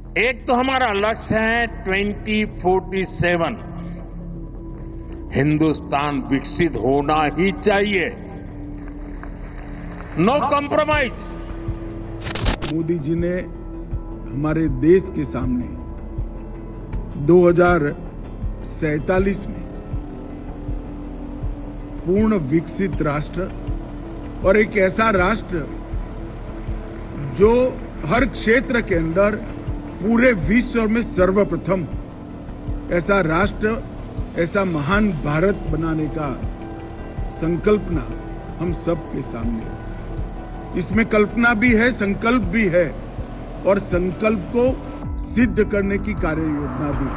एक तो हमारा लक्ष्य है 2047 हिंदुस्तान विकसित होना ही चाहिए, नो कॉम्प्रोमाइज। मोदी जी ने हमारे देश के सामने 2047 में पूर्ण विकसित राष्ट्र और एक ऐसा राष्ट्र जो हर क्षेत्र के अंदर पूरे विश्व में सर्वप्रथम ऐसा राष्ट्र, ऐसा महान भारत बनाने का संकल्पना हम सबके सामने रखा है। इसमें कल्पना भी है, संकल्प भी है और संकल्प को सिद्ध करने की कार्य योजना भी है।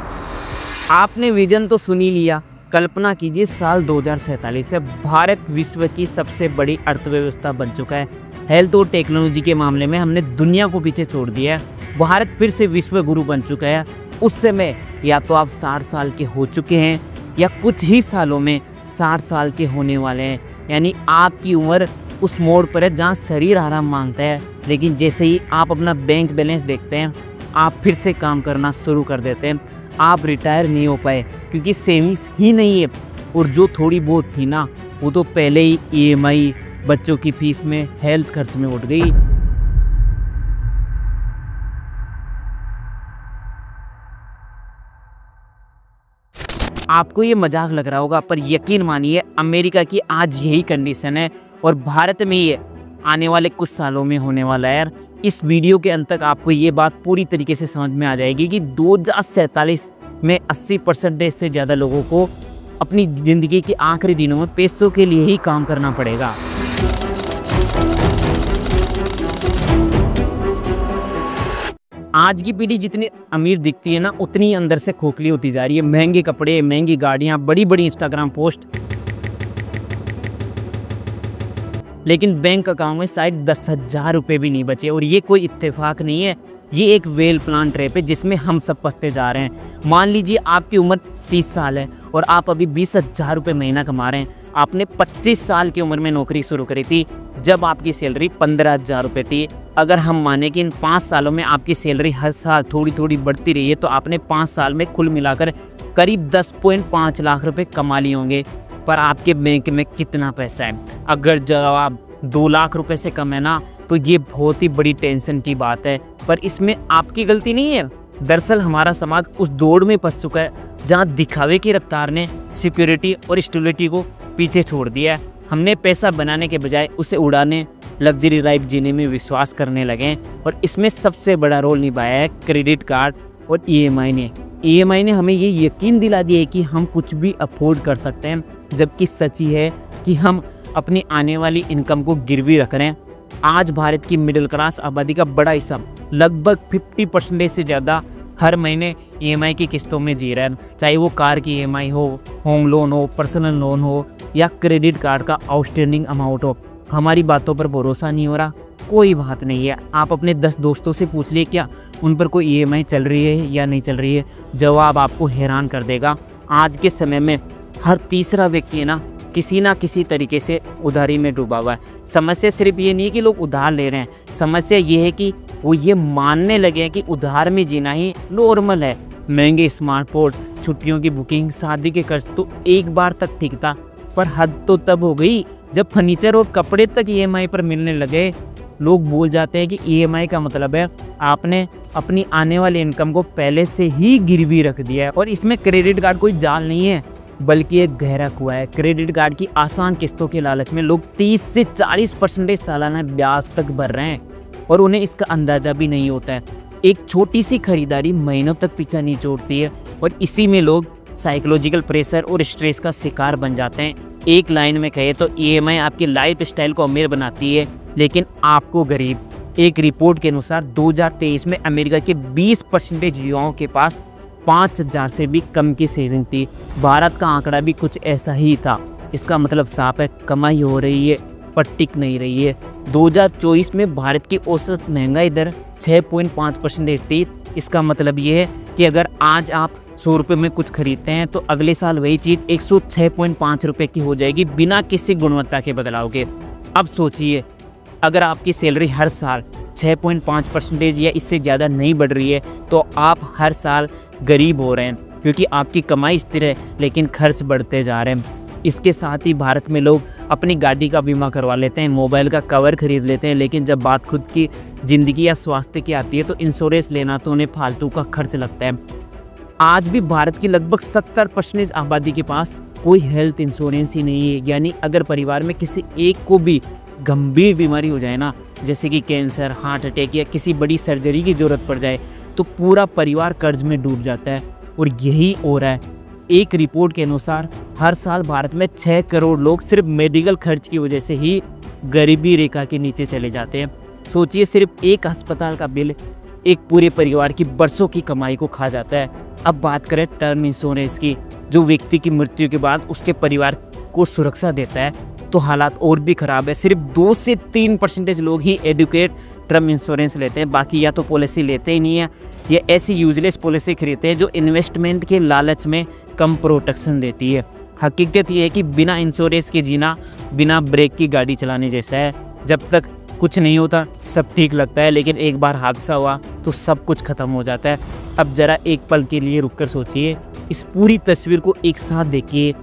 आपने विजन तो सुन ही लिया। कल्पना कीजिए, साल 2047 से भारत विश्व की सबसे बड़ी अर्थव्यवस्था बन चुका है। हेल्थ और टेक्नोलॉजी के मामले में हमने दुनिया को पीछे छोड़ दिया है। भारत फिर से विश्व गुरु बन चुका है। उस समय या तो आप 60 साल के हो चुके हैं या कुछ ही सालों में 60 साल के होने वाले हैं। यानी आपकी उम्र उस मोड़ पर है जहाँ शरीर आराम मांगता है, लेकिन जैसे ही आप अपना बैंक बैलेंस देखते हैं आप फिर से काम करना शुरू कर देते हैं। आप रिटायर नहीं हो पाए क्योंकि सेविंग्स ही नहीं है, और जो थोड़ी बहुत थी ना वो तो पहले ही EMI, बच्चों की फीस में, हेल्थ खर्च में उठ गई। आपको ये मजाक लग रहा होगा, पर यकीन मानिए अमेरिका की आज यही कंडीशन है और भारत में ये आने वाले कुछ सालों में होने वाला है। यार इस वीडियो के अंत तक आपको ये बात पूरी तरीके से समझ में आ जाएगी कि 2047 में 80% से ज़्यादा लोगों को अपनी ज़िंदगी के आखिरी दिनों में पैसों के लिए ही काम करना पड़ेगा। आज की पीढ़ी जितनी अमीर दिखती है ना, उतनी अंदर से खोखली होती जा रही है। महंगे कपड़े, महंगी गाड़ियाँ, बड़ी बड़ी इंस्टाग्राम पोस्ट, लेकिन बैंक अकाउंट में शायद 10,000 रुपये भी नहीं बचे। और ये कोई इत्तेफाक नहीं है, ये एक वेल प्लान ट्रैप है जिसमें हम सब फंसते जा रहे हैं। मान लीजिए आपकी उम्र 30 साल है और आप अभी 20,000 रुपये महीना कमा रहे हैं। आपने 25 साल की उम्र में नौकरी शुरू करी थी जब आपकी सैलरी 15,000 रुपये थी। अगर हम माने कि इन 5 सालों में आपकी सैलरी हर साल थोड़ी थोड़ी बढ़ती रही है तो आपने 5 साल में कुल मिलाकर करीब 10.5 लाख रुपए कमा लिए होंगे। पर आपके बैंक में कितना पैसा है? अगर जवाब 2 लाख रुपए से कम है ना, तो ये बहुत ही बड़ी टेंशन की बात है। पर इसमें आपकी गलती नहीं है। दरअसल हमारा समाज उस दौड़ में फंस चुका है जहाँ दिखावे की रफ्तार ने सिक्योरिटी और स्टेबिलिटी को पीछे छोड़ दिया है। हमने पैसा बनाने के बजाय उसे उड़ाने, लग्जरी लाइफ जीने में विश्वास करने लगे और इसमें सबसे बड़ा रोल निभाया है क्रेडिट कार्ड और EMI ने। EMI ने हमें ये यकीन दिला दिया है कि हम कुछ भी अफोर्ड कर सकते हैं, जबकि सच ही है कि हम अपनी आने वाली इनकम को गिरवी रख रहे हैं। आज भारत की मिडिल क्लास आबादी का बड़ा हिस्सा, लगभग 50% से ज़्यादा, हर महीने EMI की किस्तों में जी रहा है। चाहे वो कार की EMI हो, होम लोन हो, पर्सनल लोन हो या क्रेडिट कार्ड का आउटस्टैंडिंग अमाउंट हो। हमारी बातों पर भरोसा नहीं हो रहा? कोई बात नहीं है, आप अपने 10 दोस्तों से पूछ लिए क्या उन पर कोई EMI चल रही है या नहीं चल रही है। जवाब आपको हैरान कर देगा। आज के समय में हर तीसरा व्यक्ति है ना किसी तरीके से उधारी में डूबा हुआ है। समस्या सिर्फ ये नहीं है कि लोग उधार ले रहे हैं, समस्या ये है कि वो ये मानने लगे हैं कि उधार में जीना ही नॉर्मल है। महंगे स्मार्टफोन, छुट्टियों की बुकिंग, शादी के खर्च तो एक बार तक ठीक था, पर हद तो तब हो गई जब फर्नीचर और कपड़े तक EMI पर मिलने लगे। लोग भूल जाते हैं कि EMI का मतलब है आपने अपनी आने वाली इनकम को पहले से ही गिरवी रख दिया है। और इसमें क्रेडिट कार्ड कोई जाल नहीं है, बल्कि एक गहरा कुआं है। क्रेडिट कार्ड की आसान किस्तों के लालच में लोग 30 से 40% सालाना ब्याज तक भर रहे हैं और उन्हें इसका अंदाजा भी नहीं होता है। एक छोटी सी खरीदारी महीनों तक पीछा नहीं छोड़ती है और इसी में लोग साइकोलॉजिकल प्रेशर और स्ट्रेस का शिकार बन जाते हैं। एक लाइन में कहे तो EMI आपकी लाइफ स्टाइल को अमीर बनाती है लेकिन आपको गरीब। एक रिपोर्ट के अनुसार 2023 में अमेरिका के 20% युवाओं के पास 5,000 से भी कम की सेविंग थी। भारत का आंकड़ा भी कुछ ऐसा ही था। इसका मतलब साफ है, कमाई हो रही है पर टिक नहीं रही है। 2024 में भारत की औसत महंगाई दर 6.5% थी। इसका मतलब ये है कि अगर आज आप 100 रुपये में कुछ खरीदते हैं तो अगले साल वही चीज़ 106.5 रुपये की हो जाएगी बिना किसी गुणवत्ता के बदलाव के। अब सोचिए, अगर आपकी सैलरी हर साल 6.5% या इससे ज़्यादा नहीं बढ़ रही है तो आप हर साल गरीब हो रहे हैं, क्योंकि आपकी कमाई स्थिर है लेकिन खर्च बढ़ते जा रहे हैं। इसके साथ ही भारत में लोग अपनी गाड़ी का बीमा करवा लेते हैं, मोबाइल का कवर खरीद लेते हैं, लेकिन जब बात खुद की ज़िंदगी या स्वास्थ्य की आती है तो इंश्योरेंस लेना तो उन्हें फालतू का खर्च लगता है। आज भी भारत की लगभग 70% आबादी के पास कोई हेल्थ इंश्योरेंस ही नहीं है। यानी अगर परिवार में किसी एक को भी गंभीर बीमारी हो जाए ना, जैसे कि कैंसर, हार्ट अटैक या किसी बड़ी सर्जरी की ज़रूरत पड़ जाए तो पूरा परिवार कर्ज में डूब जाता है। और यही हो रहा है। एक रिपोर्ट के अनुसार हर साल भारत में 6 करोड़ लोग सिर्फ मेडिकल खर्च की वजह से ही गरीबी रेखा के नीचे चले जाते हैं। सोचिए, सिर्फ एक अस्पताल का बिल एक पूरे परिवार की बरसों की कमाई को खा जाता है। अब बात करें टर्म इंश्योरेंस की, जो व्यक्ति की मृत्यु के बाद उसके परिवार को सुरक्षा देता है, तो हालात और भी ख़राब है। सिर्फ 2 से 3% लोग ही एडुकेट टर्म इंश्योरेंस लेते हैं, बाकी या तो पॉलिसी लेते ही नहीं है या ऐसी यूजलेस पॉलिसी खरीदते हैं जो इन्वेस्टमेंट के लालच में कम प्रोटेक्शन देती है। हकीकत ये है कि बिना इंश्योरेंस के जीना बिना ब्रेक की गाड़ी चलाने जैसा है। जब तक कुछ नहीं होता सब ठीक लगता है, लेकिन एक बार हादसा हुआ तो सब कुछ ख़त्म हो जाता है। अब ज़रा एक पल के लिए रुककर सोचिए, इस पूरी तस्वीर को एक साथ देखिए।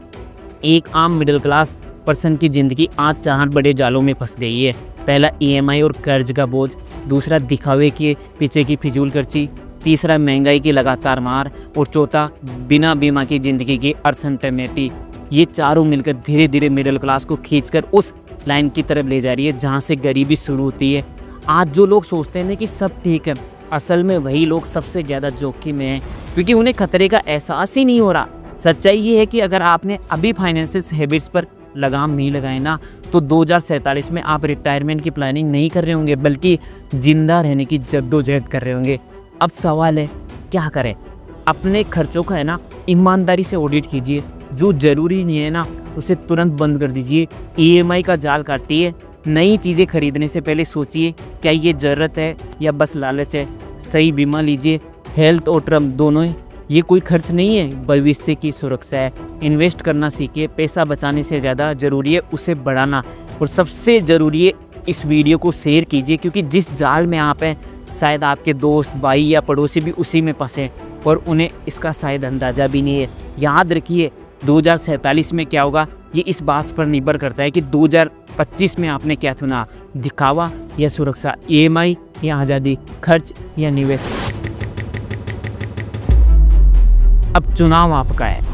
एक आम मिडिल क्लास पर्सन की ज़िंदगी आज 4 बड़े जालों में फंस गई है। पहला EMI और कर्ज का बोझ, दूसरा दिखावे के पीछे की फिजूल खर्ची, तीसरा महंगाई की लगातार मार और चौथा बिना बीमा की ज़िंदगी की अनसर्टेनिटी। ये चारों मिलकर धीरे धीरे मिडिल क्लास को खींचकर उस लाइन की तरफ ले जा रही है जहाँ से गरीबी शुरू होती है। आज जो लोग सोचते हैं कि सब ठीक है, असल में वही लोग सबसे ज़्यादा जोखिम में हैं, क्योंकि उन्हें खतरे का एहसास ही नहीं हो रहा। सच्चाई ये है कि अगर आपने अभी फाइनेंशियल हैबिट्स पर लगाम नहीं लगाए ना, तो 2047 में आप रिटायरमेंट की प्लानिंग नहीं कर रहे होंगे, बल्कि जिंदा रहने की जद्दोजहद कर रहे होंगे। अब सवाल है, क्या करें? अपने खर्चों का है ना ईमानदारी से ऑडिट कीजिए, जो ज़रूरी नहीं है ना उसे तुरंत बंद कर दीजिए। EMI का जाल काटिए, नई चीज़ें खरीदने से पहले सोचिए क्या ये ज़रूरत है या बस लालच है। सही बीमा लीजिए, हेल्थ और टर्म दोनों ही। ये कोई खर्च नहीं है, भविष्य की सुरक्षा है। इन्वेस्ट करना सीखिए, पैसा बचाने से ज़्यादा ज़रूरी है उसे बढ़ाना। और सबसे ज़रूरी है, इस वीडियो को शेयर कीजिए, क्योंकि जिस जाल में आप हैं शायद आपके दोस्त, भाई या पड़ोसी भी उसी में फंसे और उन्हें इसका शायद अंदाज़ा भी नहीं है। याद रखिए, 2047 में क्या होगा ये इस बात पर निर्भर करता है कि 2025 में आपने क्या चुना, दिखावा या सुरक्षा, EMI या आज़ादी, खर्च या निवेश। अब चुनाव आपका है।